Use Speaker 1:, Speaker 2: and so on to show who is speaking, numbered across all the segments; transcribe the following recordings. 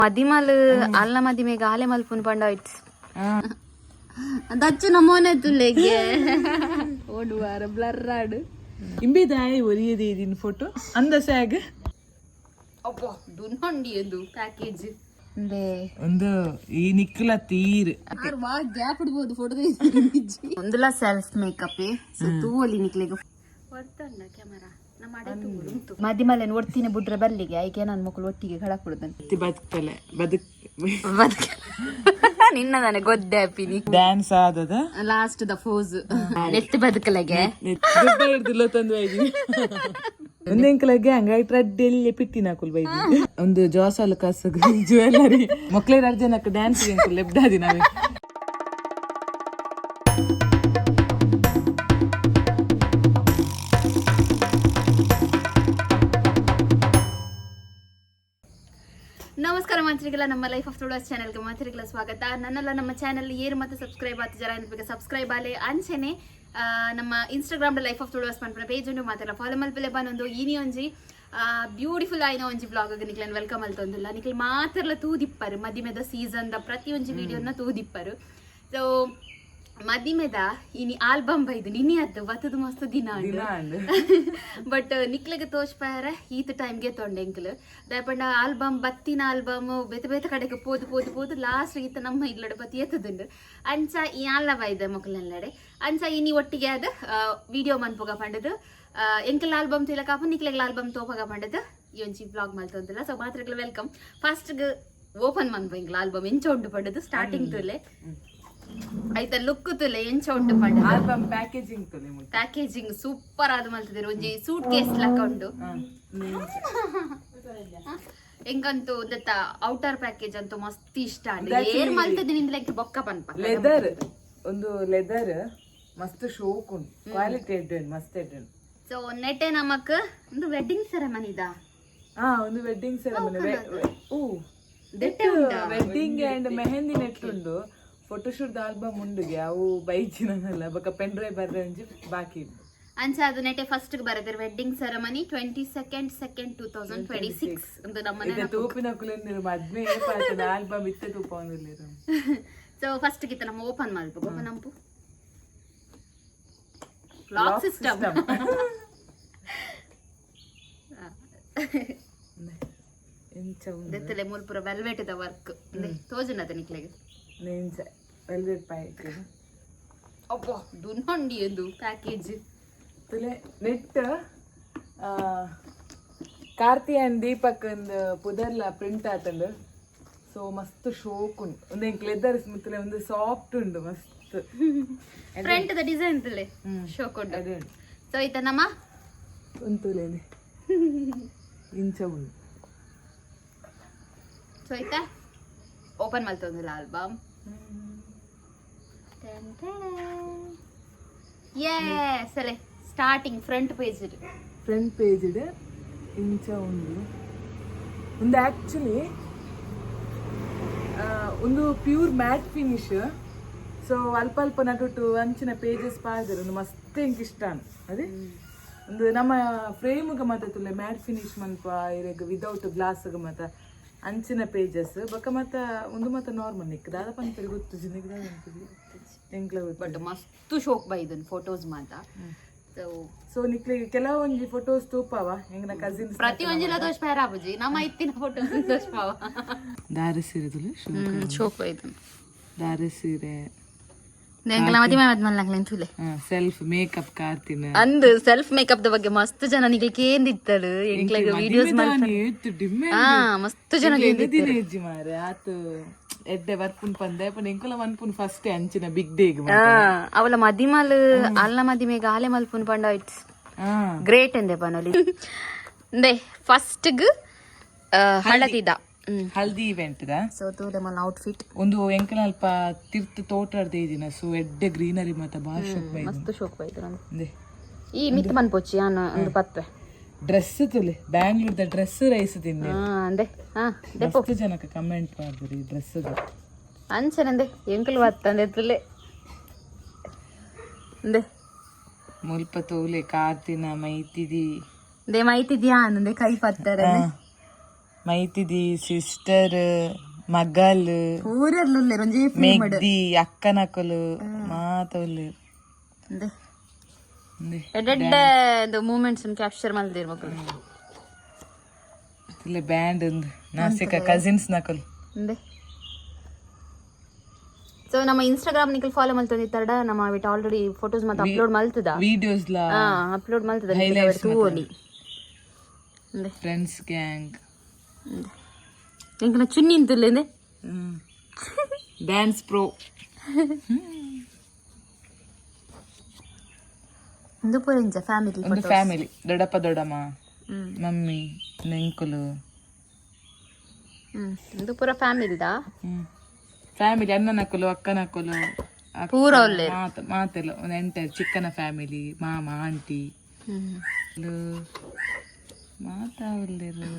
Speaker 1: ಮದಿಮಲ್ ಅಲ್ಲ ಮದಿಮೆಗ ಆಲೆ ಮಲ್ಪುನ್ ಪಂಡ ಇಟ್ಸ್ ದಚ್ಚು ನಮೋನೆ ತುಲೆಗೆ ಓಡುವಾರ ಬ್ಲರ್ ಆಡು
Speaker 2: ಇಂಬಿದಾಯಿ ಒರಿಯದೆ ಇದೀನಿ ಫೋಟೋ ಅಂದ ಸ್ಯಾಗ್
Speaker 1: ಅಪ್ಪ ದುನ್ನೊಂಡಿ ಅದು ಪ್ಯಾಕೇಜ್
Speaker 2: ಒಂದು ಈ ನಿಕ್ಕಲ ತೀರ್
Speaker 1: ಗ್ಯಾಪ್ ಇಡ್ಬೋದು ಫೋಟೋ ಒಂದಲ್ಲ ಸೆಲ್ಫ್ ಮೇಕಪ್ ಸೊ ತೂವಲಿ ನಿಕ್ಲಿಗೆ ಒತ್ತಂಡ ಕ್ಯಾಮರಾ ಮದಿಮಲೆ ನೋಡ್ತೀನಿ ಬಿಟ್ರೆ ಬರ್ಲಿಗೆ ಐಕೆ ನನ್ನ ಮಕ್ಕಳು ಒಟ್ಟಿಗೆ ಕಳಕ್ ಬಿಡುದಂತೆ
Speaker 2: ಬದುಕ್ತಲೆ
Speaker 1: ನಿನ್ನ ನನಗೆ ಗೊದ್ದೆ ಅಪ್ಪಿನಿ
Speaker 2: ಡ್ಯಾನ್ಸ್ ಆದದ
Speaker 1: ಲಾಸ್ಟ್ ದ ಫೋಸ್ ನೆಟ್ ಬದುಕಲೆಗೆ
Speaker 2: ಹಿಡ್ದಿಲ್ಲ ತಂದು ಬೈದಿ ಒಂದೆಂಕಲಗೆ ಹಂಗಾಗಿ ಟ್ರಡ್ಡೆಲ್ಲಿ ಪಿಟ್ಟಿನ ಹಾಕುಲ್ ಬೈದಿ ಒಂದು ಜೋಸಾಲು ಕಸಗ ಜ್ಯುವೆಲ್ಲರಿ ಮಕ್ಳೇ ಅರ್ಜನಕ್ಕೆ ಡ್ಯಾನ್ಸ್ ಲೆಬ್ದಾದಿ ನಾವೇ
Speaker 1: ನಮಸ್ಕಾರ ಮಾತ್ರಿಗೆಲ್ಲ ನಮ್ಮ ಲೈಫ್ ಆಫ್ ತುಳಸ್ ಚಾನೆಲ್ಗೆ ಮಾತ್ರಿಗೆಲ್ಲ ಸ್ವಾಗತ. ನನ್ನೆಲ್ಲ ನಮ್ಮ ಚಾನೆಲ್ ಏರು ಮತ್ತೆ ಸಬ್ಸ್ಕ್ರೈಬ್ ಆತ ಜರ ಬೇಗ ಸಬ್ಸ್ಕ್ರೈಬ್ ಆಲೆ ಅಂಚೆನೆ ನಮ್ಮ ಇನ್ಸ್ಟಾಗ್ರಾಮ್ ಲೈಫ್ ಆಫ್ ತುಳಸ್ ಪಂಪನ ಪೇಜ್ ಉಂಟು ಮಾತೆಲ್ಲ ಫಾಲೋ ಮಲ್ಪಲೆ ಬಂದೊಂದು ಈನಿ ಒಂಜಿ ಬ್ಯೂಟಿಫುಲ್ ಆಯ್ನ ಒಂಜಿ ಬ್ಲಾಗ್ ನಿಕ್ಲನ್ ವೆಲ್ಕಮ್ ಅಲ್ತೊಂದಿಲ್ಲ ನಿಕ್ಲಿ ಮಾತೆಲ್ಲ ತೂದಿಪ್ಪರು ಮದಿಮೆದ ಸೀಸನ್ ದ ಪ್ರತಿಯೊಂಜಿ ವಿಡಿಯೋನ ತೂದಿಪ್ಪರು. ಸೊ ಮದಿಮೆದ ಇನಿ ಆಲ್ಬಮ್ ಬೈದು ನಿನ್ನೆ ಅದ್ದು ಬತ್ತದು ಮಸ್ತ್ ದಿನ ಬಟ್ ನಿಕ್ಲೆಗೆ ತೋಚ್ಪಾರ ಈತ ಟೈಮ್ಗೆ ತೊಂಡೆಂಕ್ಲ್ ದಯಪಂಡ ಆಲ್ಬಮ್ ಬತ್ತಿನ ಆಲ್ಬಮ್ ಬೇತೆ ಬೇತೆ ಕಡೆಗೆ ಪೋದು ಲಾಸ್ಟ್ ಈತ ನಮ್ಮ ಇಲ್ಲಡೆ ಬತ್ತಿ ಎತ್ತದುಂಡು ಅಂಚ ಈ ಆಲ್ಲ ಬೈದ ಮಕ್ಕಳಲ್ಲಡೆ ಅಂಚ ಇನಿ ಒಟ್ಟಿಗೆ ಅದ ವಿಡಿಯೋ ಮನ್ಪೋಗ ಪಂಡದು ಎಂಕಲ್ ಆಲ್ಬಮ್ ತಿಲಕಾಪ ನಿಕ್ಲೆಗ್ ಆಲ್ಬಮ್ ತೋಪಗ ಪಂಡದು ಈ ಒಂಚಿ ಬ್ಲಾಗ್ ಮಲ್ತೊಂದಿಲ್ಲ. ಸೊ ಮಾತ್ರ ವೆಲ್ಕಮ್ ಫಸ್ಟ್ ಓಪನ್ ಮನ್ಪು ಎಂಕಲ್ ಆಲ್ಬಮ್ ಎಂಚ ಉಂಟು ಪಂಡದು ಸ್ಟಾರ್ಟಿಂಗ್ ತುಲೆ ಆಯ್ತಾ ಲುಕ್ ತುಲೆ ಎಂಚ ಉಂಟು ಪಂಡ
Speaker 2: ಆಲ್ಬಮ್ ಪ್ಯಾಕೇಜಿಂಗ್
Speaker 1: ಸೂಪರ್ ಆದ ಮಲ್ತದಿರು ಒಂಜಿ ಸೂಟ್ ಕೇಸ್ ಲಕ ಉಂಡು ಎಂಕಂತೂ ದತ್ತ ಔಟರ್ ಪ್ಯಾಕೇಜ್ ಅಂತೂ ಮಸ್ತ್ ಇಷ್ಟ ಏರ್ ಮಲ್ತದಿ ನಿಂದ ಲೆಕ್ಕ ಬೊಕ್ಕ ಪನ್ಪ
Speaker 2: ಲೆದರ್ ಒಂದು ಲೆದರ್ ಮಸ್ತ್ ಶೋಕ್ ಉಂಟು ಕ್ವಾಲಿಟಿ ಎಡ್ಡು ಮಸ್ತ್ ಎಡ್ಡು.
Speaker 1: ಸೊ ನೆಟ್ಟೆ ನಮಕ್ ಒಂದು ವೆಡ್ಡಿಂಗ್ ಸೆರೆಮನಿದ
Speaker 2: ಒಂದು wedding ceremony wedding and mehndi net ಉಂಡು ಫೋಟೋಶೂಟ್ ಆಲ್ಬಮ್ ಉಂಡುಗೆ ಅವು ಬೈಚಿನಲ್ಲ ಬೊಕ್ಕ ಪೆನ್ ಡ್ರೈವ್ ಬರ್ರೆ ಒಂಜಿ ಬಾಕಿ ಉಂಟು
Speaker 1: ಅಂಚ ಅದು ನೆಟ್ಟೆ ಫಸ್ಟ್ ಬರದ್ರ ವೆಡ್ಡಿಂಗ್ ಸೆರೆಮನಿ 22nd 2026 ಒಂದು ನಮ್ಮನೆ
Speaker 2: ತೂಪಿನ ಕುಲೆಂದಿರು ಮದ್ಮೆ ಏಪಾತದ ಆಲ್ಬಮ್ ಇತ್ತೆ ತೂಪ ಒಂದಿಲ್ಲಿರು.
Speaker 1: ಸೊ ಫಸ್ಟ್ ಗಿತ್ತ ನಮ್ಮ ಓಪನ್ ಮಾಡ್ಬೇಕು ಓಪನ್ ಅಂಪು ಲಾಕ್ ಸಿಸ್ಟಮ್
Speaker 2: ಎಂಚ
Speaker 1: ದೆತ್ತಲೆ ಮುಲ್ಪುರ ವೆಲ್ವೆಟ್ ದ ವರ್ಕ್ ತೋಜನದ ನಿಕ್ಲೆಗೆ
Speaker 2: ನೆಂಚ ವೆಲ್ವೆಟ್ ಪ್ಯಾಕೇಜ್
Speaker 1: ಅಪ್ಪ ದುನ್ನೊಂಡಿ ಎಂದು ಪ್ಯಾಕೇಜ್
Speaker 2: ತುಲೆ ನೆಟ್ ಕಾರ್ತಿ ಅಂಡ್ ದೀಪಕ್ ಒಂದು ಪುದರ್ಲ ಪ್ರಿಂಟ್ ಆತಂಡು. ಸೊ ಮಸ್ತ್ ಶೋಕ್ ಉಂಟು ಒಂದು ಎಂಕ್ ಲೆದರ್ ತುಲೆ ಒಂದು ಸಾಫ್ಟ್ ಉಂಡು ಮಸ್ತ್
Speaker 1: ಫ್ರಂಟ್ ದ ಡಿಸೈನ್ ತುಲೆ ಶೋಕ್ ಉಂಟು. ಸೊ ಈತ ನಮ್ಮ
Speaker 2: ಒಂದು ತುಲೆನೆ ಇಂಚ ಉಂಟು.
Speaker 1: ಸೊ ಈತ ಓಪನ್ ಮಲ್ತೊಂದಿಲ್ಲ ಆಲ್ಬಮ್ ಸರಿ ಸ್ಟಾರ್ಟಿಂಗ್ ಫ್ರಂಟ್ ಪೇಜ್
Speaker 2: ಇಂಚ ಉಂಡು ಒಂದು ಆಕ್ಚುಲಿ ಒಂದು ಪ್ಯೂರ್ ಮ್ಯಾಟ್ ಫಿನಿಶ್. ಸೊ ಅಲ್ಪ ಅಲ್ಪ ನಟುಟ್ಟು ಅಂಚಿನ ಪೇಜಸ್ ಪಾಡ್ದರು ಒಂದು ಮಸ್ತ್ ಎಂಕ್ ಇಷ್ಟ ಅದೇ ಒಂದು ನಮ್ಮ ಫ್ರೇಮ್ಗೆ ಮತ್ತೆ ಮ್ಯಾಟ್ ಫಿನಿಶ್ ಮನ್ಪ ಇರಗ ವಿದೌಟ್ ಗ್ಲಾಸ್ಗೆ ಮತ್ತೆ ಅಂಚಿನ ಪೇಜಸ್ ಬೊಕ್ಕ ಮತ್ತ ಒಂದು ಮತ್ತ ನಾರ್ಮಲ್ ನಿಕ್ ದಾದ ಪಂಪರಿ ಗೊತ್ತು ಜಿಂದಗಿ ಎಂಕ್ಲ
Speaker 1: ಬಟ್ ಮಸ್ತ್ ಶೋಕ್ ಬೈದನ್ ಫೋಟೋಸ್ ಮಾತ.
Speaker 2: ಸೊ ನಿಕ್ಲಿಗೆ ಕೆಲವೊಂಜಿ ಫೋಟೋಸ್ ತೂಪಾವ ಎಂಗ್ನ ಕಸಿನ್ಸ್
Speaker 1: ಪ್ರತಿ ಒಂಜಿಲ ದೋಷ ಪೇರ ಆಪುಜಿ ನಮ್ಮ ಇತ್ತಿನ ಫೋಟೋಸ್ ದೋಷ ಪಾವ
Speaker 2: ದಾರಿ ಸೀರೆ ತುಲೆ
Speaker 1: ಶೋಕ್ ಬೈದನ್
Speaker 2: ದಾರಿ ಸೀರೆ
Speaker 1: ನೆಂಕಲ ಮದಿಮೆ ಮದ್ಮಲ್ನಕ್ಲೆನ್ ತುಲೆ
Speaker 2: ಸೆಲ್ಫ್ ಮೇಕಪ್ ಕಾರ್ತಿನ
Speaker 1: ಅಂದ್ ಸೆಲ್ಫ್ ಮೇಕಪ್ ದ ಬಗ್ಗೆ ಮಸ್ತ್ ಜನ ನಿಕ್ಲಿ ಕೇಂದಿತ್ತಳು ಎಂಕ್ಲೆಗ್ ವಿಡಿಯೋಸ್ ಮಸ್ತ್ ಜನ
Speaker 2: ಕೇಂದಿಜ್ಜಿ ಮಾರೆ ಆತು ಎಡ್ಡೆ ವರ್ಪುನ್ ಪಂದೆ ಪನ್ ಎಂಕುಲ ಮನ್ಪುನ್ ಫಸ್ಟ್ ಅಂಚಿನ ಬಿಗ್ ಡೇಗ್
Speaker 1: ಅವಳ ಮದಿಮಲ್ ಅಲ್ಲ ಮದಿಮೆಗ ಆಲೆ ಮಲ್ಪುನ್ ಪಂಡ ಇಟ್ಸ್ ಗ್ರೇಟ್ ಎಂದೆ ಪನಲಿ ಅಂದೆ ಫಸ್ಟ್ ಹಳದಿದ
Speaker 2: ಹಲ್ದಿ ಇವೆಂಟ್
Speaker 1: ಸೊ ತೂಲೆ ಮನ್ ಔಟ್ಫಿಟ್
Speaker 2: ಒಂದು ಎಂಕಲ ಅಲ್ಪ ತಿರ್ತ್ ತೋಟಾಡ್ದೆ ಇದಿನ ಸೊ ಎಡ್ಡೆ ಗ್ರೀನರಿ ಮತ್ತ ಬಾಳ ಶೋಕ್ ಬೈ
Speaker 1: ಮಸ್ತ್ ಶೋಕ್ ಬೈದ್ರ ಈ ಮಿತ್ ಮನ್ಪೊಚ್ಚಿ ಯಾನು ಒಂದು ಪತ್ವೆ
Speaker 2: ಡ್ರೆಸ್ ತುಲೆ ಬ್ಯಾಂಗ್ಳೂರ್ದ ಡ್ರೆಸ್ ರೈಸ್ ತಿಂದೆ
Speaker 1: ಅಂದೆ
Speaker 2: ಮಸ್ತ್ ಜನಕ್ಕೆ ಕಮೆಂಟ್ ಮಾಡಿದ್ರಿ ಈ ಡ್ರೆಸ್
Speaker 1: ಅಂಚನಂದೆ ಎಂಕಲ್ ಬತ್ತಂದೆ ತುಲೆ ಅಂದೆ
Speaker 2: ಮುಲ್ಪ ತೋಲೆ ಕಾರ್ತಿನ ಮೈತಿದಿ
Speaker 1: ದೇ ಮೈತಿದ್ಯಾ ಅಂದೆ ಕೈ ಪತ್ತಾರೆ
Speaker 2: ಮೈತಿದಿ ಸಿಸ್ಟರ್ ಮಗಲ್
Speaker 1: ಊರಲ್ಲೇ ರಂಜಿ
Speaker 2: ಮೆಗ್ದಿ ಅಕ್ಕನಕಲು ಮಾತೊಲ್ಲೆ
Speaker 1: ಎಡ್ಡೆಡ್ಡೆ ಮೂಮೆಂಟ್ಸ್ ಕ್ಯಾಪ್ಚರ್ ಮಾಡ್ದಿರ್ಬೇಕು
Speaker 2: ಇಲ್ಲೇ ಬ್ಯಾಂಡ್ ಒಂದು ನಾಸಿಕ ಕಸಿನ್ಸ್ ನಕಲು
Speaker 1: ಸೊ ನಮ್ಮ ಇನ್ಸ್ಟಾಗ್ರಾಮ್ ನಿಕಲ್ ಫಾಲೋ ಮಲ್ತೊಂದಿತ್ತಡ ನಮ್ಮ ಬಿಟ್ಟು ಆಲ್ರೆಡಿ ಫೋಟೋಸ್ ಮತ್ತೆ ಅಪ್ಲೋಡ್ ಮಲ್ತದ
Speaker 2: ವಿಡಿಯೋಸ್ ಲಾ
Speaker 1: ಅಪ್ಲೋಡ್ ಮಲ್ತದ
Speaker 2: highlights
Speaker 1: ತೂವಲಿ
Speaker 2: ಫ್ರೆಂಡ್ಸ್ ಗ್ಯಾಂಗ್
Speaker 1: ಇಂಕನ ಚುನ್ನಿ ಇಂತುಲ್ಲೇಂದೆ
Speaker 2: ಡ್ಯಾನ್ಸ್ ಪ್ರೋ
Speaker 1: ಒಂದು ಪೂರ ಇಂಚ ಫ್ಯಾಮಿಲಿ
Speaker 2: ಒಂದು ಫ್ಯಾಮಿಲಿ ದೊಡ್ಡಪ್ಪ ದೊಡ್ಡಮ್ಮ ಮಮ್ಮಿ ನೆಂಕುಲು
Speaker 1: ಒಂದು ಪೂರ ಫ್ಯಾಮಿಲಿದಾ
Speaker 2: ಫ್ಯಾಮಿಲಿ ಅಣ್ಣನಕ್ಕಲು ಅಕ್ಕನಕ್ಕಲು
Speaker 1: ಪೂರ ಒಳ್ಳೆ
Speaker 2: ಮಾತೆಲ್ಲ ಒಂದು ಎಂಟರ್ ಚಿಕ್ಕನ ಫ್ಯಾಮಿಲಿ ಮಾಮ ಆಂಟಿ ಮಾತಾ ಒಳ್ಳೆರು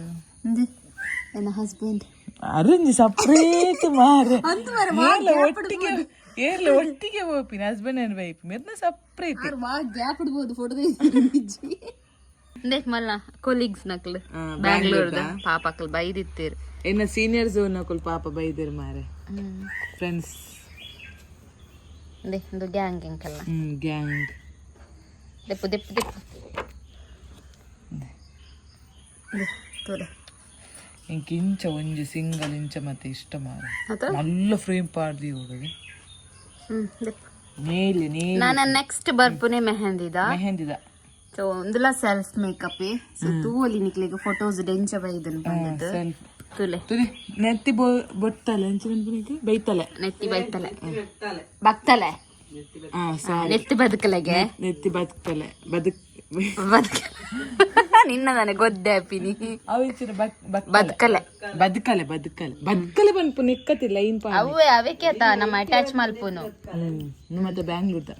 Speaker 1: ನನ್ನ ಹಸ್ಬೆಂಡ್
Speaker 2: ಅರೇಂಜ್ ಸಪ್ರೇಟ್ ಮಾರೆ ಏರ್ಲ ಒಟ್ಟಿಗೆ ಹೋಪಿನ ಹಸ್ಬೆಂಡ್ ಅಂಡ್ ವೈಫ್ ಮೆರ್ನ ಸಪ್ರೇಟ್
Speaker 1: ಗ್ಯಾಪ್ ಇಡ್ಬೋದು ಫೋಟೋ ಮಲ್ಲ ಕೊಲೀಗ್ಸ್ ನಕ್ಲು ಬ್ಯಾಂಗ್ಳೂರ್ದ ಪಾಪಕ್ಲು ಬೈದಿತ್ತೀರ್
Speaker 2: ಇನ್ನ ಸೀನಿಯರ್ಸ್ ನಕಲ್ ಪಾಪ ಬೈದಿರ್ ಮಾರೆ ಫ್ರೆಂಡ್ಸ್
Speaker 1: ಒಂದು ಗ್ಯಾಂಗ್ ಎಂಕಲ್ಲ
Speaker 2: ಗ್ಯಾಂಗ್
Speaker 1: ದೆಪ್ಪು ದೆಪ್ಪು ದೆಪ್ಪು ತೋರೆ
Speaker 2: ಇಂಕ ಇಂಚ ಒಂಜಿ ಸಿಂಗಲ್ ಇಂಚ ಮತ್ತೆ ಇಷ್ಟ ಮಾರೆ നല്ല ಫ್ರೇಮ್ ಪಾಡ್ದಿ ಹೋಗದೆ ನೇಲಿ ನೇಲಿ
Speaker 1: ನಾನು ನೆಕ್ಸ್ಟ್ ಬರ್ಪುನೆ ಮೆಹಂದಿದ ಸೊ ಒಂದುಲ ಸೆಲ್ಫ್ ಮೇಕಪ್ ಸೊ ತೂವಲಿ ನಿಕ್ಲಿಗೆ ಫೋಟೋಸ್ ಡೆಂಚ ಬೈದನ್ ಬಂದದ್ದು ತುಲೆ
Speaker 2: ನೆತ್ತಿ ಬೊಟ್ಟಲೆ ಎಂಚಿನ ಬೈತಲೆ
Speaker 1: ನೆತ್ತಿ ಬೈತಲೆ ಬಕ್ತಲೆ ನೆತ್ತಿ ಬದುಕಲೆಗೆ
Speaker 2: ನೆತ್ತಿ ಬದುಕಲೆ
Speaker 1: ನಿನ್ನದಾನೆ ಗೊದ್ದೆ ಅಪ್ಪಿನಿ
Speaker 2: ಬದುಕಲೆ ಬದುಕಲೆ ಬದುಕಲೆ ಬದುಕಲೆ ಬಂದ್ಪು ನಿಕ್ಕತಿಲ್ಲ ಲೈನ್ ಪಾ
Speaker 1: ಅವೇ ಕೇತ ನಮ್ಮ ಅಟ್ಯಾಚ್ ಮಲ್ಪುನು
Speaker 2: ಮತ್ತೆ ಬ್ಯಾಂಗ್ಳೂರ್ದ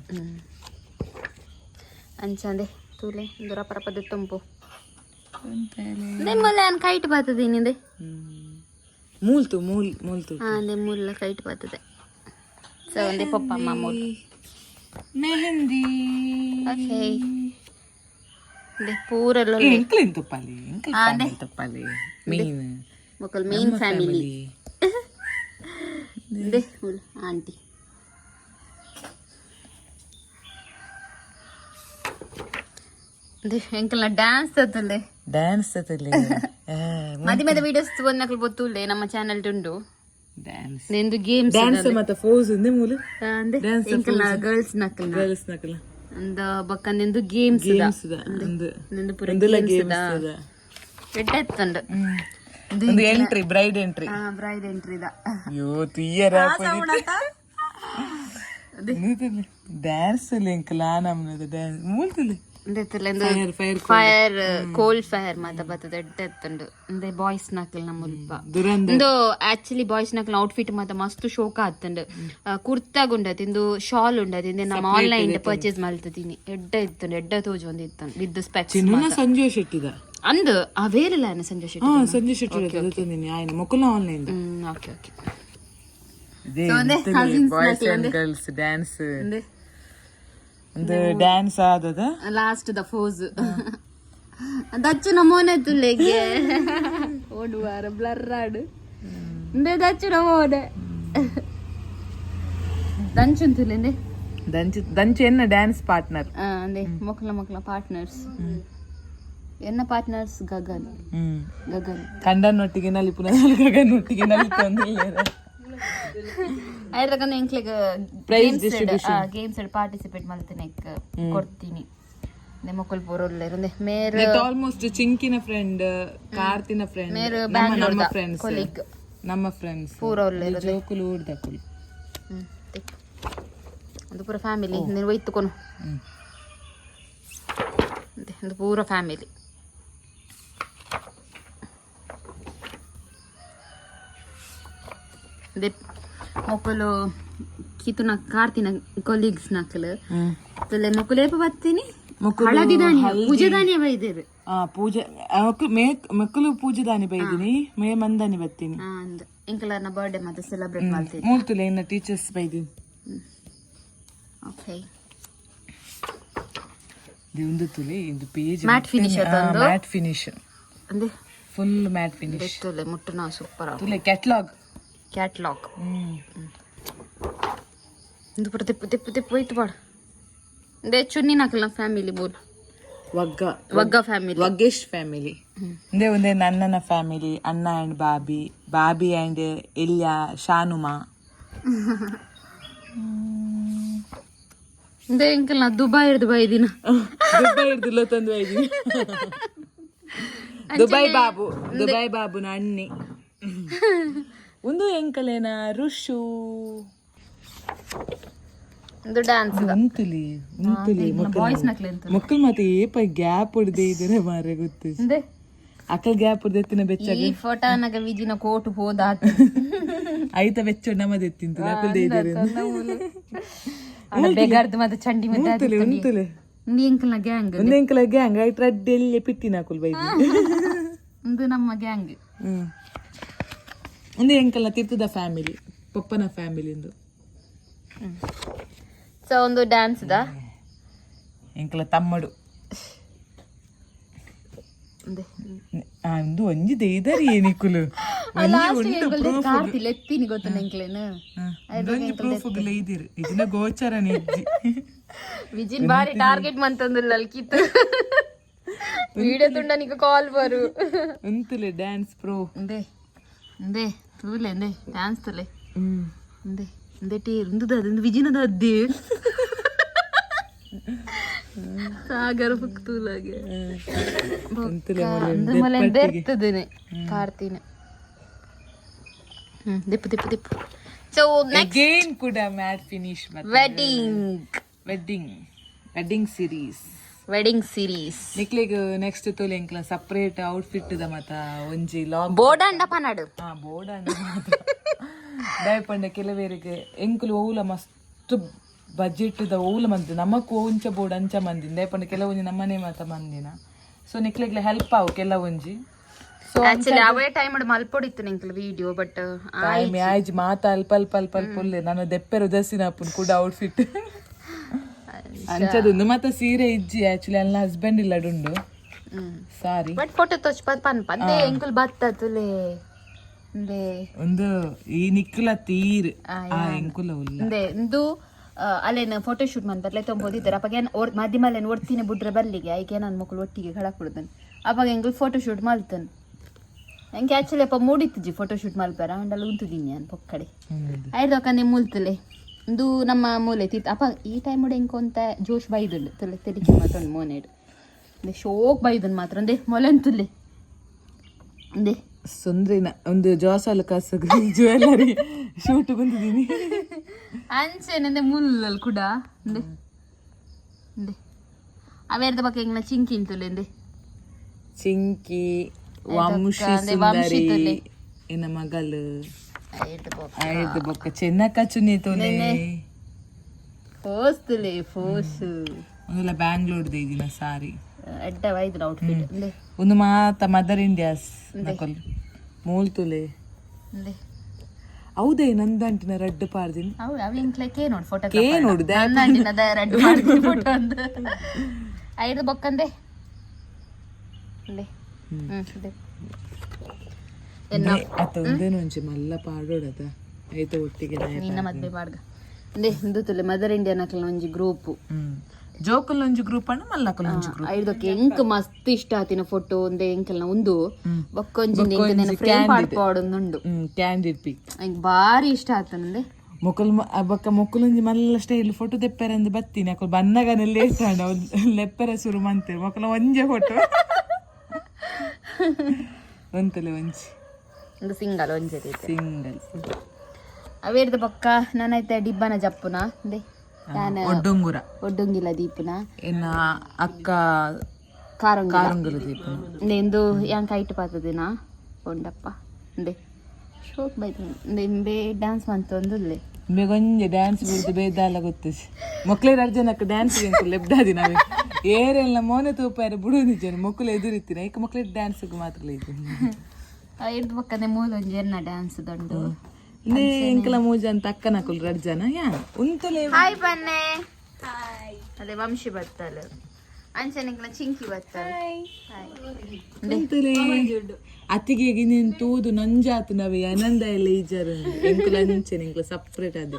Speaker 1: ಅಂಚಂದೆ ತೂಲೆ ದೂರ ಪರಪದ ತುಂಪು ನಿಮ್ಮಲ್ಲ ನಾನು ಕೈಟ್ ಬರ್ತದೆ ನಿಂದೆ
Speaker 2: ಮೂಲ್ತು ಮೂಲ್ತು
Speaker 1: ಅದೇ ಮೂಲ ಕೈಟ್ ಬರ್ತದೆ ಸೊ ಒಂದೇ ಪಪ್ಪ ಅಮ್ಮ ಮೂಲ್
Speaker 2: ಮೆಹಂದಿ
Speaker 1: ಓಕೆ ಪೂರಲ್ಲ
Speaker 2: ಎಂಕ್ಲಿನ್ ತುಪ್ಪಲಿ ತುಪ್ಪಲಿ ಮೀನ್
Speaker 1: ಮಕ್ಕಳು ಮೇನ್ ಫ್ಯಾಮಿಲಿ ಆಂಟಿ ಎಂಕಲ್ನ ಡ್ಯಾನ್ಸ್ ತತ್ತಲೆ
Speaker 2: ಡ್ಯಾನ್ಸ್ ತತ್ತಲೆ
Speaker 1: ಮದಿ ಮದ ವಿಡಿಯೋಸ್ ಒಂದಕ್ಲು ಗೊತ್ತುಳ್ಳೆ ನಮ್ಮ ಚಾನೆಲ್ ತುಂಡು
Speaker 2: ಡ್ಯಾನ್ಸ್
Speaker 1: ನಿಂದು ಗೇಮ್ಸ್
Speaker 2: ಡ್ಯಾನ್ಸ್ ಮತ್ತೆ ಫೋಸ್ ಇಂದೆ ಮೂಲ
Speaker 1: ಎಂಕಲ್ನ ಗರ್ಲ್ಸ್ ನಕಲ್ ಅಂದ ಬಕ್ಕಂದಿಂದು ಗೇಮ್ಸ್ ನಿಂದು ಪೂರ ಗೇಮ್ಸ್ ಎಡ್ಡೆತ್ತಂಡು
Speaker 2: ಒಂದು ಎಂಟ್ರಿ ಬ್ರೈಡ್ ಎಂಟ್ರಿ
Speaker 1: ದ
Speaker 2: ಅಯ್ಯೋ ತಿಯರ ಡ್ಯಾನ್ಸ್ ಲಿಂಕ್ ಲಾ ನಮ್ನದ ಡ್ಯಾನ್ಸ್ ಮೂಲ್ತಲೆ
Speaker 1: ಫೈರ್ ಕೋಲ್ಡ್ ಫೈರ್ ಮಾತ ಬರ್ತದೆ ಎಡ್ಡೆತ್ತಂಡು ಅಂದ್ರೆ ಬಾಯ್ಸ್ ನಕಲ್ ನಮ್ಮ ಮುಲ್ಪ ಇಂದು ಆಕ್ಚುಲಿ ಬಾಯ್ಸ್ ನಕಲ್ ಔಟ್ಫಿಟ್ ಮಾತ ಮಸ್ತ್ ಶೋಕ ಆತಂಡು ಕುರ್ತಾಗ್ ಉಂಡತಿ ಇಂದು ಶಾಲ್ ಉಂಡತಿ ಇಂದೆ ನಮ್ಮ ಆನ್ಲೈನ್ ಪರ್ಚೇಸ್ ಮಲ್ತದೀನಿ ಎಡ್ಡ ಇತ್ತಂಡು ಎಡ್ಡ ತೋಜ್ ಒಂದ್ ಇತ್ತಂಡು ವಿತ್ ಸ್ಪೆಕ್ಸ್
Speaker 2: ಸಂಜಯ್ ಶೆಟ್ಟಿದ
Speaker 1: ಅಂದು ಅವೇಲಿಲ್ಲ ಸಂಜಯ್ ಶೆಟ್ಟಿ
Speaker 2: ಸಂಜಯ್ ಶೆಟ್ಟಿ ಆಯ್ನ ಮಕ್ಕಳ online
Speaker 1: okay okay
Speaker 2: boys and girls dance ಒಂದು ಡ್ಯಾನ್ಸ್ ಆದದ
Speaker 1: ಲಾಸ್ಟ್ ದ ಫೋಸ್ ದಚ್ಚು ನಮೋನೆ ತುಲೆಗೆ ಓಡುವಾರ ಬ್ಲರ್ ಆಡು ದಚ್ಚು ನಮೋನೆ ದಂಚು ತುಲೆಂದೆ
Speaker 2: ದಂಚು ಎನ್ನ ಡ್ಯಾನ್ಸ್ ಪಾರ್ಟ್ನರ್
Speaker 1: ಅಂದೆ ಮಕ್ಕಳ ಪಾರ್ಟ್ನರ್ಸ್ ಎನ್ನ ಪಾರ್ಟ್ನರ್ಸ್ ಗಗನ್
Speaker 2: ಕಂಡನೊಟ್ಟಿಗೆ ನಲ್ಲಿ ಪುನಃ ಗಗನೊಟ್ಟಿಗೆ ನಲ್ಲಿ ತೊಂದಿಲ್ಲ
Speaker 1: ಅದ್ರಕಂದ್ರೆ ಎಂಕ್ಲಿಗೆ ಪ್ರೈಸ್ ಡಿಸ್ಟ್ರಿಬ್ಯೂಷನ್ ಗೇಮ್ಸ್ ಪಾರ್ಟಿಸಿಪೇಟ್ ಮಾಡ್ತೇನೆ ಕೊಡ್ತೀನಿ ಮಕ್ಕಳು ಪೂರೊಳ್ಳೆ ಮೇರೆ
Speaker 2: ಆಲ್ಮೋಸ್ಟ್ ಚಿಂಕಿನ ಫ್ರೆಂಡ್ ಕಾರ್ತಿನ ಫ್ರೆಂಡ್
Speaker 1: ಮೇರೆ ಬ್ಯಾಂಗ್ಳೂರ್ದ
Speaker 2: ಫ್ರೆಂಡ್ಸ್
Speaker 1: ಕೊಲೀಗ್
Speaker 2: ನಮ್ಮ ಫ್ರೆಂಡ್ಸ್
Speaker 1: ಪೂರೊಳ್ಳೆ
Speaker 2: ಜೋಕುಲು ಊಡ್ದಕುಲು
Speaker 1: ಒಂದು ಪೂರ ಫ್ಯಾಮಿಲಿ ನೀನು ಒಯ್ತುಕೊನು ಒಂದು ಪೂರ ಫ್ಯಾಮಿಲಿ ಮೊಕ್ಕಲು ಕಿತುನ ಕಾರ್ತಿನ ಕೊಲೀಗ್ಸ್ ನಕಲು ತಲೆ ಮೊಕ್ಕಲು ಏಪ ಬರ್ತೀನಿ ಹಳದಿ ಧಾನ್ಯ ಪೂಜೆ ಧಾನ್ಯ ಬೈದೇರು
Speaker 2: ಪೂಜೆ ಮಕ್ಕಳು ಪೂಜೆ ದಾನಿ ಬೈದಿನಿ ಮೇ ಮಂದಾನಿ ಬರ್ತೀನಿ
Speaker 1: ಇಂಕಲರ್ನ ಬರ್ಡೇ ಮತ್ತೆ ಸೆಲೆಬ್ರೇಟ್ ಮಾಡ್ತೀನಿ
Speaker 2: ಮೂರ್ತುಲೆ ಇನ್ನ ಟೀಚರ್ಸ್ ಬೈದಿನಿ
Speaker 1: ಓಕೆ
Speaker 2: ಒಂದು ತುಲೆ ಇದು page
Speaker 1: matte finish
Speaker 2: matte finish
Speaker 1: ಅಂದ್ರೆ
Speaker 2: ಫುಲ್ ಮ್ಯಾಟ್ ಫಿನಿಶ್
Speaker 1: ಬೆಸ್ತಲೆ ಮುಟ್ಟನ ಸೂಪರ್
Speaker 2: ತುಲೆ ಕ್ಯಾಟ್ಲಾಗ್
Speaker 1: ಕ್ಯಾಟ್ಲಾಗ್ ಇದು ಪುರ ತಿಪ್ಪು ತಿಪ್ಪು ತಿಪ್ಪು ಹೋಯ್ತು ಬಾಡ ದೇ ಚುನ್ನಿ ನಾಕಲ್ಲ ಫ್ಯಾಮಿಲಿ ಬೋಲ್ ವಗ್ಗ ಫ್ಯಾಮಿಲಿ
Speaker 2: ವಗ್ಗೇಶ್ ಫ್ಯಾಮಿಲಿ ಒಂದೇ ನನ್ನನ ಫ್ಯಾಮಿಲಿ ಅಣ್ಣ ಆ್ಯಂಡ್ ಬಾಬಿ ಆ್ಯಂಡ್ ಎಲ್ಯಾ ಶಾನುಮಾ
Speaker 1: ದೇ ಅಂಕಲ್ ನಾ ದುಬೈ ದಿನ
Speaker 2: ದುಬೈ ತಂದು ಹೋಯ್ತೀನಿ ದುಬೈ ಬಾಬುನ ಅಣ್ಣಿ ಒಂದು ಎಂಕಲೇನ ಋಷು
Speaker 1: ಇದು ಡ್ಯಾನ್ಸ್
Speaker 2: ಉಂತಲಿ
Speaker 1: ಬಾಯ್ಸ್ ನಕ್ಲೆ ಅಂತ
Speaker 2: ಮಕ್ಕಳು ಮತ್ತೆ ಏಪ ಗ್ಯಾಪ್ ಹೊಡೆದೇ ಇದ್ರೆ ಮಾರೆ ಗೊತ್ತು ಅಕ್ಕಲ್ ಗ್ಯಾಪ್ ಹೊಡೆದೆತ್ತಿನ ಬೆಚ್ಚ
Speaker 1: ಈ ಫೋಟೋ ನಗ ವಿಜಿನ ಕೋಟು ಹೋದ
Speaker 2: ಐತ ಬೆಚ್ಚ ನಮ್ಮದೆತ್ತಿಂತು ಅಕ್ಕಲ್ದೇ ಇದ್ದಾರೆ
Speaker 1: ಬೇಗಾರ್ದು ಮತ್ತೆ ಚಂಡಿ
Speaker 2: ಉಂತಲೆ
Speaker 1: ನೀ ಅಂಕಲ್ನ ಗ್ಯಾಂಗ್
Speaker 2: ಒಂದು ಎಂಕಲ ಗ್ಯಾಂಗ್ ಐಟ್ ರಡ್ಡೆಲ್ಲಿ ಪಿಟ್ಟಿನ ಹಾಕುಲ್ ಬೈದಿ
Speaker 1: ಒಂದು ನಮ್ಮ ಗ್ಯಾಂಗ್
Speaker 2: ಒಂದು ಎಂಕಲ್ನ ತಿರ್ತದ ಫ್ಯಾಮಿಲಿ ಪಪ್ಪನ ಫ್ಯಾಮಿಲಿಂದು
Speaker 1: ಸೊ ಒಂದು ಡ್ಯಾನ್ಸ್ ದ
Speaker 2: ಎಂಕಲ ತಮ್ಮಡು ಒಂದು ಒಂಜಿ ದೇದಾರಿ ಏನಿಕ್ಕುಲು
Speaker 1: ಕಾರ್ತಿಲ್ ಎತ್ತೀನಿ ಗೊತ್ತ ಎಂಕ್ಲೇನು
Speaker 2: ಇದಿರು ಇದನ್ನ ಗೋಚರ ನೆಜ್ಜಿ
Speaker 1: ವಿಜಿನ್ ಬಾರಿ ಟಾರ್ಗೆಟ್ ಮಂತಂದಿಲ್ಲ ಅಲ್ಕಿತ್ತು ವಿಡಿಯೋ ತುಂಡ ನಿಕ ಕಾಲ್ ಬರು
Speaker 2: ಉಂತಲೆ ಡ್ಯಾನ್ಸ್ ಪ್ರೋ
Speaker 1: ಇಂದೆ ತೂಲೆ ಇಂದೆ ಡ್ಯಾನ್ಸ್ ತಲೆ ಇಂದೆ ಟೀರ್ ಇಂದುದ ಇಂದು ವಿಜಿನದ ಅದ್ದಿ ಸಾಗರ ಹುಕ್ತೂಲಾಗೆ ಮಲೆ ಬೆರ್ತದೇನೆ ಕಾರ್ತಿನ ದಿಪ್ಪು ಸೊ
Speaker 2: ಅಗೇನ್ ಕೂಡ ಮ್ಯಾಟ್ ಫಿನಿಶ್ ವೆಡ್ಡಿಂಗ್ ಸೀರೀಸ್ ನಿಕ್ಲಿಗ್ ನೆಕ್ಸ್ಟ್ ತೋಲೆ ಎಂಕ್ಲ ಸಪರೇಟ್ ಔಟ್ಫಿಟ್ ದ ಮತ್ತ ಒಂಜಿ ಲಾಂಗ್
Speaker 1: ಬೋಡಂಡ ಪನಾಡು
Speaker 2: ಬೋಡಂಡ ದಯಪಂಡ ಕೆಲವೇರಿಗೆ ಎಂಕುಲು ಓಲ ಮಸ್ತ್ ಬಜೆಟ್ ದ ಓಲ ಮಂದಿ ನಮಕ್ ಒಂಚ ಬೋರ್ಡ್ ಅಂಚ ಮಂದಿ ದಯಪಂಡ ಕೆಲವೊಂಜಿ ನಮ್ಮನೆ ಮಾತ ಮಂದಿನ ಸೊ ನಿಕ್ಲಿಗ್ಲೆ ಹೆಲ್ಪ್ ಆವು ಕೆಲವೊಂಜಿ ಸೊ
Speaker 1: ಆಕ್ಚುಲಿ ಅವೇ ಟೈಮ್ ಮಲ್ಪೊಡಿತ್ತು ನಿಂಕಲ್ ವಿಡಿಯೋ ಬಟ್
Speaker 2: ಆಯ್ಜ್ ಮಾತ ಅಲ್ಪ ಪುಲ್ಲೆ ನಾನು ದೆಪ್ಪೆರು ದಸಿನ ಅಪ್ಪನ್ ಕೂಡ ಔಟ್ಫಿಟ್ ಅಂಚದೊಂದು ಮತ್ತೆ ಸೀರೆ ಇಜ್ಜಿ ಆಕ್ಚುಲಿ ಅಲ್ಲ ಹಸ್ಬೆಂಡ್ ಇಲ್ಲಡುಂಡು ಸಾರಿ
Speaker 1: ಬಟ್ ಫೋಟೋ ತೋಚ್ ಪಂದೆ ಎಂಕುಲ್ ಬತ್ತತುಲೆ
Speaker 2: ಒಂದು ಈ ನಿಕ್ಕಲ ತೀರ್ ಎಂಕುಲ
Speaker 1: ಇಂದು ಅಲ್ಲೇನು ಫೋಟೋ ಶೂಟ್ ಮಾಡ್ಬರ್ಲೆ ತೊಂಬೋದಿದ್ದಾರೆ ಅಪ್ಪಾಗ ಮಧ್ಯಮಲ್ಲೇನು ಒಡ್ತೀನಿ ಬಿಡ್ರೆ ಬರ್ಲಿಗೆ ಆಯ್ಕೆ ನನ್ನ ಮಕ್ಕಳು ಒಟ್ಟಿಗೆ ಕಳಕ್ ಬಿಡ್ತಾನೆ ಅಪ್ಪಾಗ ಎಂಕುಲ್ ಫೋಟೋ ಶೂಟ್ ಮಾಡ್ತಾನೆ ಹೆಂಗೆ ಆಕ್ಚುಲಿ ಅಪ್ಪ ಮೂಡಿತ್ತಜಿ ಫೋಟೋ ಶೂಟ್ ಮಲ್ಪಾರ ಅಂಡಲ್ಲ ಉಂತುದಿನಿ ನಾನು ಪೊಕ್ಕಡೆ ಆಯ್ತು ಅಕ್ಕಂದೆ ಮೂಲ್ತಲೆ ಇಂದು ನಮ್ಮ ಮೂಲೆ ತಿತ್ತು ಅಪ್ಪ ಈ ಟೈಮ್ ಹೊಡೆ ಎಂಕೊಂತ ಜೋಶ್ ಬೈದುಂಡು ತಲೆ ತೆರಿಗೆ ಮಾತೊಂದು ಮೋನೇಡು ಶೋಕ್ ಬೈದನ್ ಮಾತ್ರ ಅಂದೆ ಮೊಲೆಂತುಲ್ಲೆ ಅಂದೆ
Speaker 2: ಸುಂದ್ರಿನ ಒಂದು ಜೋಸಾಲ ಕಾಸಗ ಜ್ಯುವೆಲ್ಲರಿ ಶೂಟ್ ಬಂದಿದ್ದೀನಿ
Speaker 1: ಅಂಚೆನಂದೆ ಮುಲ್ಲಲ್ ಕೂಡ ಅಂದೆ ಅಂದೆ ಅವೇರ್ದ ಬಗ್ಗೆ ಹೆಂಗ್ ಚಿಂಕಿ ಇಂತುಲೆ ಅಂದೆ
Speaker 2: ಚಿಂಕಿ ವಂಶಿ ಸುಂದರಿ ಎನ್ನ ಮಗಳು ಐದು ಬೊಕ್ಕ ಚೆನ್ನಕ್ಕ ಚುನ್ನಿ ತೋಲೆ
Speaker 1: ಫೋಸ್ತುಲೆ ಫೋಸು
Speaker 2: ಒಂದೆಲ್ಲ ಬ್ಯಾಂಗ್ಳೂರ್ದು ಇದೀನ ಸಾರಿ
Speaker 1: ಅಡ್ಡ ವೈದ್ರ ಔಟ್ಫಿಟ್
Speaker 2: ಒಂದು ಮಾತ ಮದರ್ ಇಂಡಿಯಾಸ್ ನಕಲ್ ಮೂಲ್ತುಲೆ ಹೌದೇ ನಂದಂಟಿನ ರಡ್ಡು ಪಾರ್ದಿನಿ
Speaker 1: ಅವಳಿಂಕ್ಲಕ್ಕೆ ನೋಡಿ ಫೋಟೋ
Speaker 2: ಕೇ ನೋಡು
Speaker 1: ನಂದಂಟಿನದ ರಡ್ಡು ಪಾರ್ದಿನಿ ಫೋಟೋ ಅಂದ ಐದು ಬೊಕ್ಕಂದೆ
Speaker 2: ಅತ್ತ ಒಂದೇನು ಒಂಚೆ ಮಲ್ಲ ಪಾಡೋಡದ ಐತ ಒಟ್ಟಿಗೆ
Speaker 1: ನಿನ್ನ ಮದ್ವೆ ಪಾಡ್ಗ ಇಂದು ತುಲೆ ಮದರ್ ಇಂಡಿಯಾ ನಕಲ್ ಒಂಜಿ ಗ್ರೂಪ್
Speaker 2: ಜೋಕಲ್ ಒಂಜಿ ಗ್ರೂಪ್ ಅಣ್ಣ ಮಲ್ಲಕಲ್ ಒಂಜಿ ಗ್ರೂಪ್
Speaker 1: ಐದಕ್ಕೆ ಎಂಕ್ ಮಸ್ತ್ ಇಷ್ಟ ಆತಿನ ಫೋಟೋ ಒಂದೇ ಎಂಕಲ್ನ ಒಂದು ಬೊಕ್ಕೊಂಜಿ ಫ್ರೇಮ್ ಪಾಡ್ಪಾಡೊಂದುಂಡು
Speaker 2: ಕ್ಯಾಂಡಿಡ್ ಪಿಕ್
Speaker 1: ಎಂಕ್ ಬಾರಿ ಇಷ್ಟ ಆತನಂದೆ
Speaker 2: ಬೊಕ್ಕ ಮೊಕ್ಕಲೊಂಜಿ ಮಲ್ಲ ಸ್ಟೈಲ್ ಫೋಟೋ ತೆಪ್ಪೆರೆ ಅಂದ್ ಬತ್ತೀನಿ ಅಕ್ಕ ಬನ್ನಗನೆಲ್ಲ ಇರ್ತಾಂಡ ಲೆಪ್ಪೆರೆ ಶುರು ಮಂತೇವೆ ಮೊಕ್ಕಲ ಒಂಜೆ ಫೋಟೋ ಒಂತಲೆ ಒಂಜಿ
Speaker 1: ಸಿಂಗಲ್ ಒಂಜೆ
Speaker 2: ಸಿಂಗಲ್
Speaker 1: ಅವೇರ್ದ ಪಕ್ಕ ನಾನೈತೆ ಡಿಬ್ಬನ ಜಪ್ಪುನ ಅಂದೆ ಒಡ್ಡೊಂಗಿಲ ದೀಪನ
Speaker 2: ಎನ್ನ ಅಕ್ಕ
Speaker 1: ಕಾರಂಗುಲ ದೀಪನ ಎಂದು ಯಾಂಕ ಐಟ್ ಪಾತದಿನ ಒಂಡಪ್ಪ ಅಂದೆ ಶೋಕ್ ಬೈತು ಇಂಬೆ ಡ್ಯಾನ್ಸ್ ಮಂತೊಂದುಲ್ಲೆ
Speaker 2: ಬೇಗೊಂಜೆ ಡ್ಯಾನ್ಸ್ ಬಿಡ್ದು ಬೇದಾಲ ಗೊತ್ತಿಸ್ ಮಕ್ಳೇ ಅರ್ಜನಕ್ಕೆ ಡ್ಯಾನ್ಸ್ ಲೆಬ್ದಾದಿ ನಾವೇ ಏರೆಲ್ಲ ಮೋನೆ ತೂಪಾರೆ ಬಿಡು ನಿಜ ಮಕ್ಕಳು ಎದುರಿತ್ತೀನಿ ಏಕ ಮಕ್ಳೇ ಡ್ಯಾನ್ಸ್ಗೆ ಮಾತ್ರ ಇದ್ದೀನಿ
Speaker 1: ಇರ್ದು ಪಕ್ಕನೆ ಮೂಲ ಒಂಜಿ ಎನ್ನ ಡ್ಯಾನ್ಸ್ ದಂಡು
Speaker 2: ಎಂಕಲ ಮೂಜ ಅಂತ ಅಕ್ಕನಕುಲ್ ರಡ್ಜನ ಯಾನ್ ಉಂತಲೆ
Speaker 1: ಹಾಯ್ ಬನ್ನೆ ಹಾಯ್ ಅದೇ ವಂಶಿ ಬತ್ತಲೆ ಅಂಚನೆ ಎಂಕ್ಲ ಚಿಂಕಿ ಬರ್ತಾರೆ
Speaker 2: ಅತ್ತಿಗೆ ನೀನ್ ತೂದು ನಂಜಾತು ನವಿ ಆನಂದ ಎಲ್ಲ ಈಜಾರ ಎಂಕುಲ ಅಂಚೆನೆ ಎಂಕುಲ ಸಪ್ರೇಟ್ ಅದ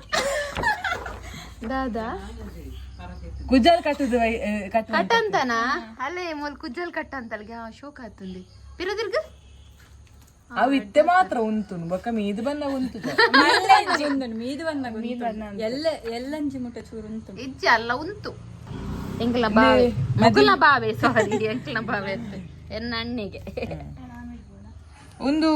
Speaker 1: ದಾದಾ
Speaker 2: ಕುಜಲ್ ಕಟ್ಟದ
Speaker 1: ಕಟ್ ಅಂತನಾ ಅಲ್ಲೇ ಮೊಲ್ ಕುಜ್ಜಲ್ ಕಟ್ಟ ಅಂತಲ್ಗೆ ಶೋಕ ಆತುಂದಿ ಪಿರದಿರ್ಗ
Speaker 2: ಅವು ಇತ್ತೆ ಮಾತ್ರ ಉಂಟು ಬೊಕ್ಕ ಮೀದು ಬನ್ನ ಉಂಟು
Speaker 3: ಮೀದು ಬನ್ನ ಎಲ್ಲಂಚಿ ಮುಟ್ಟ ಚೂರು ಉಂಟು
Speaker 1: ಇಜ್ಜಿ ಅಲ್ಲ ಉಂಟು ಎಂಕ್ಲ ಬಾವೆ ಮಗುಲ ಬಾವೆ ಸಾರಿ ಎಂಕ್ಲ ಬಾವೆ ಎನ್ನ ಅಣ್ಣಿಗೆ
Speaker 2: ಒಂದು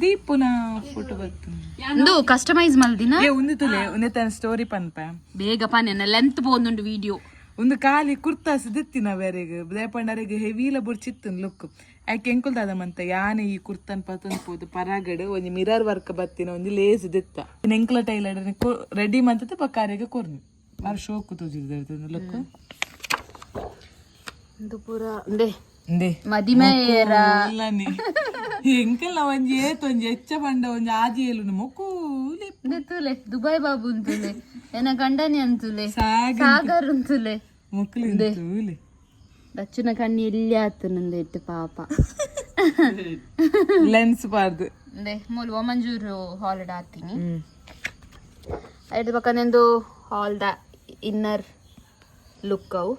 Speaker 2: ದೀಪುನ ಫೋಟೋ ಬರ್ತದೆ
Speaker 1: ಒಂದು ಕಸ್ಟಮೈಸ್ ಮಲ್ದಿನ
Speaker 2: ಒಂದು ತುಲೆ ಒಂದೇ ಸ್ಟೋರಿ ಪನ್ಪ
Speaker 1: ಬೇಗ ಪನ್ನೆನ ಲೆಂತ್ ಬೋಂದುಂಡು ವಿಡಿಯೋ
Speaker 2: ಒಂದು ಖಾಲಿ ಕುರ್ತಾಸ್ ದಿತ್ತಿನ ಬೇರೆಗೆ ದೇಪಂಡರಿಗೆ ಹೆವಿಲ ಬುಡ್ಚಿತ್ತು ಲುಕ್ ಯಾಕೆ ಎಂಕುಲ್ದಾದ ಮಂತ ಯಾನೆ ಈ ಕುರ್ತನ್ ಪತನ್ಪೋದು ಪರಾಗಡ್ ಒಂದು ಮಿರರ್ ವರ್ಕ್ ಬತ್ತಿನ ಒಂದು ಲೇಸ್ ದಿತ್ತ ಎಂಕ್ಲ ಟೈಲರ್ ರೆಡಿ ಮಂತದ ಬಕಾರಿಗೆ ಕೊರ್ನಿ ಬಾರಿ ಶೋಕು ತೋಜಿದ ಲುಕ್
Speaker 1: ಇದು ಪೂರ ಅಂದೆ
Speaker 2: ಇಂದೆ
Speaker 1: ಮದಿಮೆಯರ
Speaker 2: ಇಲ್ಲನಿ ಎಂಕಲ್ಲ ಒಂಜಿ ಏತ್ ಒಂಜಿ ಹೆಚ್ಚ ಬಂಡ ಒಂಜಿ ಆಜಿ ಏಲು ಮೊಕೂಲಿ
Speaker 1: ತುಲೆ ದುಬೈ ಬಾಬು ಅಂತುಲೆ ಏನ ಗಂಡನಿ ಅಂತುಲೆ ಸಾಗರ್ ಅಂತುಲೆ
Speaker 2: ಮುಕ್ಲಿ ತೂಲಿ
Speaker 1: ದಚ್ಚುನ ಕಣ್ಣಿ ಇಲ್ಲಿ ಆತು ನಂದು ಇಟ್ಟು ಪಾಪ
Speaker 2: ಲೆನ್ಸ್ ಬಾರ್ದು
Speaker 1: ಅಂದೆ ಮೂಲ ಒಮಂಜೂರು ಹಾಲಿಡ್ ಆತೀನಿ ಐದು ಪಕ್ಕನೆಂದು ಹಾಲ್ ದ ಇನ್ನರ್ ಲುಕ್ ಅವು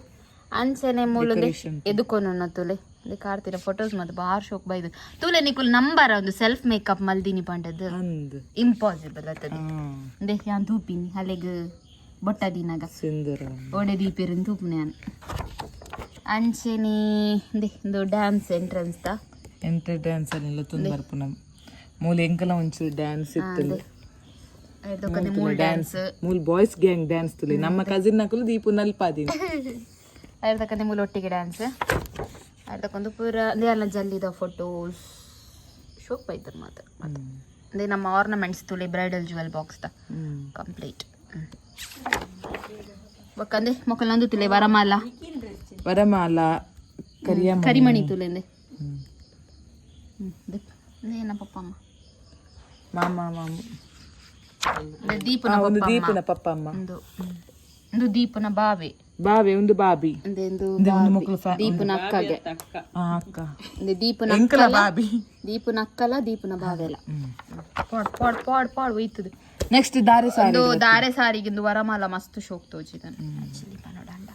Speaker 1: ಅಂಚನೆ ಮೂಲದೆ ಎದುಕೊನ ತುಲೆ ಕಾರ್ತಿನ ಫೋಟೋಸ್ ಮತ್ತೆ ಬಾರ್ ಶೋಕ್ ಬೈದು ತುಲೆ ನಿಕುಲ್ ನಂಬರ್ ಒಂದು ಸೆಲ್ಫ್ ಮೇಕಪ್ ಮಲ್ದಿನಿ ಪಂಡದ್ದು ಇಂಪಾಸಿಬಲ್ ಅತದೆ ದೇ ಯಾನ್ ತೂಪಿನಿ ಹಲೆಗ್ ಬೊಟ್ಟ ದಿನಾಗ
Speaker 2: ಸಿಂದೂರ
Speaker 1: ಓಡೆ ದೀಪಿರನ್ ತೂಪನೆ ಅನ್ ಅಂಚೆನಿ ದೇ ಒಂದು dance entrance the
Speaker 2: entry dance ಅಲ್ಲೆಲ್ಲ ತುಂಬ ಬರ್ಪುನ ಮೂಲ ಎಂಕಲ ಒಂಚೂರು ಡ್ಯಾನ್ಸ್ ಇತ್ತು
Speaker 1: ಮೂಲ್ ಡ್ಯಾನ್ಸ್
Speaker 2: ಮೂಲ ಬಾಯ್ಸ್ ಗ್ಯಾಂಗ್ ಡ್ಯಾನ್ಸ್ ತುಲಿ ನಮ್ಮ ಕಸಿನ್ ನಕಲು ದೀಪು ನಲ್ಪಾದಿನಿ
Speaker 1: ಅದಕ್ಕಂತೆ ಮೂಲ ಒಟ್ಟಿಗೆ ಡ್ಯಾನ್ಸ್ ಅದಕ್ಕೊಂದು ಪೂರ ಅದೇ ಎಲ್ಲ ಜಲ್ಲಿದ ಫೋಟೋಸ್ ಶೋಕ್ ಬೈತಾರೆ ಮಾತ್ರ ಅದೇ ನಮ್ಮ ಆರ್ನಮೆಂಟ್ಸ್ ತುಳಿ ಬ್ರೈಡಲ್ ಜುವೆಲ್ ಬಾಕ್ಸ್ ದ ಕಂಪ್ಲೀಟ್ ಬಕ್ಕಂದೆ ಮೊಕ್ಕಲಂದು ತುಲೆ ವರಮಾಲ ಕರಿಮಣಿ ತುಲೆಂದೆ ಏನ ಪಪ್ಪಮ್ಮ
Speaker 2: ಮಾಮ
Speaker 1: ದೀಪನ
Speaker 2: ಪಪ್ಪಮ್ಮ
Speaker 1: ಒಂದು ದೀಪನ ಬಾವೆ
Speaker 2: ಒಂದು ಬಾಬಿ
Speaker 1: ದೀಪನ ಅಕ್ಕಗೆ
Speaker 2: ಅಕ್ಕ
Speaker 1: ದೀಪನ ದೀಪನ ಅಕ್ಕಲ ದೀಪನ ಬಾವೆಲ್ಲ ಪಾಡ್ ಒಯ್ತದೆ
Speaker 2: ನೆಕ್ಸ್ಟ್ ದಾರೆ ಸಾರಿ
Speaker 1: ದಾರೆ ಸಾರಿಗಿಂದು ವರಮಾಲ ಮಸ್ತ್ ಶೋಕ್ ತೋಜಿದನು ಆಕ್ಚುಲಿ ಪನೋಡಂಡ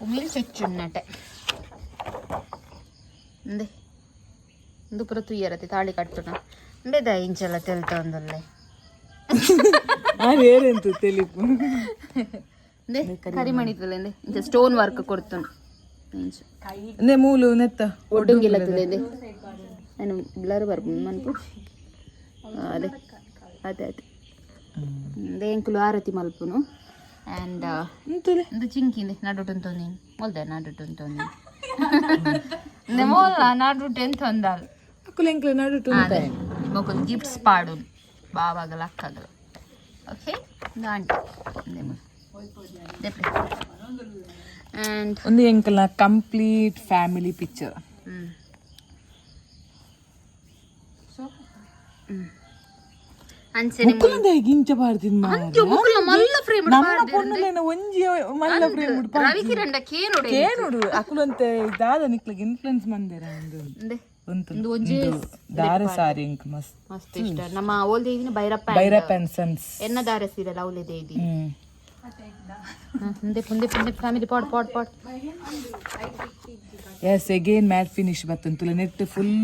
Speaker 1: ಉಮಿಲ್ ಚೆಚ್ಚುನ್ನಟೆ ಅಂದೆ ಒಂದು ಪುರ ತುಯ್ಯರತೆ ತಾಳಿ ಕಟ್ಟುನ ಅಂದೆ ದ ಇಂಚೆಲ್ಲ ತೆಲ್ತೊಂದಲ್ಲೇ
Speaker 2: ಬೇರೆಂತು ತೆಲಿಪು
Speaker 1: ಕರಿಮಣಿ ತುಲೆಂದೆ ಇಂಚ ಸ್ಟೋನ್ ವರ್ಕ್ ಕೊಡ್ತನು
Speaker 2: ನೆ ಮೂಲು ನೆತ್ತ
Speaker 1: ಒಡ್ಡುಂಗಿಲ್ಲ ತುಲೆಂದೆ ನಾನು ಬ್ಲರ್ ಬರ್ಬೋದು ಮನ್ಪು ಅದೇ ಅದೇ ಅದೇ ಅದೇ ಎಂಕುಲು ಆರತಿ ಮಲ್ಪುನು ಆ್ಯಂಡ್ ಒಂದು ಚಿಂಕಿಂದೆ ನಡುಟುನ್ ತೊಂದಿನಿ ಮೊಲ್ದೆ ನಡುಟುನ್ ತೊಂದಿನಿ ಮೊಲ್ಲ ನಡುಟು ಎಂತ ಒಂದಾಲ್
Speaker 2: ಎಂಕ್ಲ ನಡುಟು
Speaker 1: ಮೊಕ್ಕಲು ಗಿಫ್ಟ್ಸ್ ಪಾಡು ಬಾವಾಗಲ ಅಕ್ಕಗಲ ಓಕೆ ದಾಂಟಿ ಆ್ಯಂಡ್
Speaker 2: ಒಂದು ಎಂಕಲ್ನ ಕಂಪ್ಲೀಟ್ ಫ್ಯಾಮಿಲಿ ಪಿಕ್ಚರ್
Speaker 1: ಅಂಚೆನೆ
Speaker 2: ಗಿಂಚ ಪಾಡ್ತಿದ್
Speaker 1: ಮಲ್ಲ ಫ್ರೇಮ್
Speaker 2: ಒಂಜಿ ಮಲ್ಲ ಫ್ರೇಮ್
Speaker 1: ರವಿಕಿರಂಡ
Speaker 2: ಕೇನುಡು ಅಕುಲಂತೆ ದಾದ ನಿಕ್ಲಿಗೆ ಇನ್ಫ್ಲುಯೆನ್ಸ್ ಮಂದಿರ ಒಂದು ದಾರೆ ಸಾರಿ ಇಂಕ್
Speaker 1: ಮಸ್ತ್ ಇಷ್ಟ ನಮ್ಮ ಓಲ್ದೆ ಇದೀನಿ
Speaker 2: ಭೈರಪ್ಪ ಅಂಡ್ ಸನ್ಸ್
Speaker 1: ಎನ್ನ ದಾರೆ ಸೀರಿಯಲ್ ಅವಲೇದೆ ಇದೀನಿ ಮುಂದೆ ಮುಂದೆ ಮುಂದೆ ಫ್ಯಾಮಿಲಿ ಪಾಡ್
Speaker 2: ಎಸ್ ಅಗೇನ್ ಮ್ಯಾಟ್ ಫಿನಿಶ್ ಬತ್ತನ್ ತುಲ ನೆಟ್ ಫುಲ್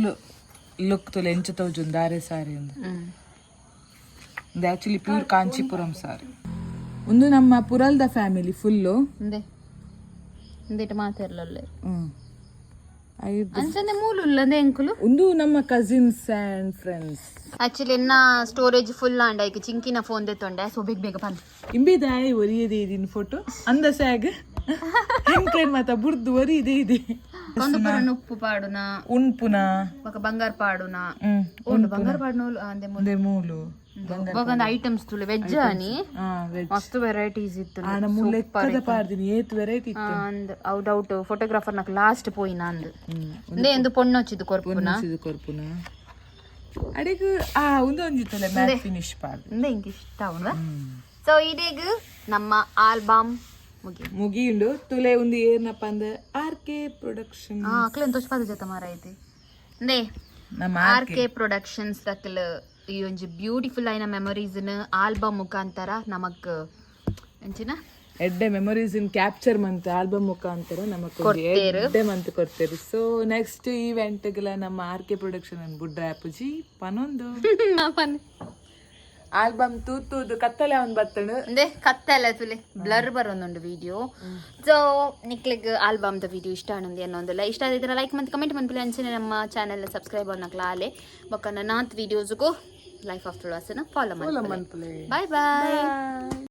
Speaker 2: ಲುಕ್ ತುಲ ಎಂಚ ತೋಜುನ್ ದಾರೆ ಸಾರಿ ಒಂದು ಆಕ್ಚುಲಿ ಪ್ಯೂರ್ ಕಾಂಚೀಪುರಂ ಸಾರಿ ಒಂದು ನಮ್ಮ ಪುರಲ್ದ ಫ್ಯಾಮಿಲಿ ಫುಲ್ಲು
Speaker 1: ಮಾತಾಡಲೇ ಅಂಚನೆ ಮೂಲುಲ್ಲದೆ ಎಂಕುಲು
Speaker 2: ಒಂದು ನಮ್ಮ ಕಸಿನ್ಸ್ ಅಂಡ್ ಫ್ರೆಂಡ್ಸ್
Speaker 1: ಆಕ್ಚುಲಿ ಎನ್ನ ಸ್ಟೋರೇಜ್ ಫುಲ್ ಆಂಡ ಈಗ ಚಿಂಕಿನ ಫೋನ್ ತೆತ್ತೊಂಡೆ ಸೊ ಬೇಗ ಪನ್
Speaker 2: ಇಂಬಿದಾಯಿ ಒರಿಯದೆ ಇದೀನಿ ಫೋಟೋ ಅಂದ ಸ್ಯಾಗ್ ಹೆಂಕ್ರೆನ್ ಮಾತ ಬುರ್ದು ಒರಿಯದೆ ಇದೆ
Speaker 1: ಒಂದು ಪುರ ಉಪ್ಪು ಪಾಡುನ
Speaker 2: ಉಣ್ಪುನ
Speaker 1: ಬಂಗಾರ ಪಾಡುನ ಬಂಗಾರ ಪಾಡುನ ಅಂದೆ
Speaker 2: ಮೂಲು
Speaker 1: ಒಂದು ಐಟಮ್ಸ್ ತುಲೆ ವೆಜ್ ಆನಿ ಮಸ್ತ್ ವೆರೈಟೀಸ್ ಇತ್ತು
Speaker 2: ಪಾಡ್ದಿನಿ ಏತ್ ವೆರೈಟಿ
Speaker 1: ಅಂದ್ ಔಟ್ ಫೋಟೋಗ್ರಾಫರ್ ನಾಕ್ ಲಾಸ್ಟ್ ಪೋಯಿನ ಅಂದ್ ಇಂದೆ ಎಂದು ಪೊಣ್ಣೊಚ್ಚಿದು ಕೊರ್ಪುನ
Speaker 2: ಅಡಿಗ ಒಂದು ಒಂಜಿತ್ತಲ್ಲ ಮ್ಯಾಟ್ ಫಿನಿಶ್ ಪಾಡ್
Speaker 1: ಇಂದೆ ಇಂಕ ಇಷ್ಟ ಅವನ ಸೊ ಇದೀಗ ನಮ್ಮ ಆಲ್ಬಮ್
Speaker 2: ಮುಗಿಯುಂಡು ತುಲೆ ಒಂದು ಏನಪ್ಪ ಅಂದ್ರೆ RK ಪ್ರೊಡಕ್ಷನ್
Speaker 1: ಅಕ್ಲೇನು ತೋಚ್ಪಾದ ಜೊತೆ ಮಾರ ಐತಿ ಅಂದೇ
Speaker 2: ನಮ್ಮ
Speaker 1: RK ಪ್ರೊಡಕ್ಷನ್ಸ್ ದಕ್ಕಲ್ ಈ ಒಂಜಿ ಬ್ಯೂಟಿಫುಲ್ ಆಯ್ನ ಮೆಮೊರೀಸ್ನ ಆಲ್ಬಮ್ ಮುಖಾಂತರ ನಮಕ್ ಎಂಚಿನ
Speaker 2: ಎಡ್ಡೆ ಮೆಮೊರೀಸ್ ಕ್ಯಾಪ್ಚರ್ ಮಂತ್ ಆಲ್ಬಮ್ ಮುಖಾಂತರ ನಮಕ್ ಎಡ್ಡೆ ಮಂತ್ ಕೊಡ್ತೇರು. ಸೊ ನೆಕ್ಸ್ಟ್ ಈವೆಂಟ್ಗೆಲ್ಲ ನಮ್ಮ RK ಪ್ರೊಡಕ್ಷನ್ ಅನ್ ಬುಡ್ಡ ಆಪುಜಿ ಪನೊಂದು ಆಲ್ಬಮ್ ತೂತುದು ಕತ್ತಲೆ ಅವ್ನು ಬತ್ತಣು
Speaker 1: ಅಂದೆ ಕತ್ತಲ್ಲ ತುಲೆ ಬ್ಲರ್ ಬರೋಂದುಂಡು ವಿಡಿಯೋ. ಸೊ ನಿಕ್ಲಿಗ್ ಆಲ್ಬಮ್ದ ವಿಡಿಯೋ ಇಷ್ಟ ಆನಂದಿ ಅನ್ನೊಂದಿಲ್ಲ ಇಷ್ಟ ಆದಿದ್ರೆ ಲೈಕ್ ಮತ್ತು ಕಮೆಂಟ್ ಮನ್ಪುಲಿ ಅಂಚನೆ ನಮ್ಮ ಚಾನೆಲ್ ಸಬ್ಸ್ಕ್ರೈಬ್ ಅನ್ನಕ್ಲ ಆಲೆ ಬೊಕ್ಕ ನಾತ್ ವಿಡಿಯೋಸ್ಗೂ ಲೈಫ್ ಆಫ್ ತುಳಾಸನ ಫಾಲೋ ಮಾಡಿ. ಬಾಯ್ ಬಾಯ್.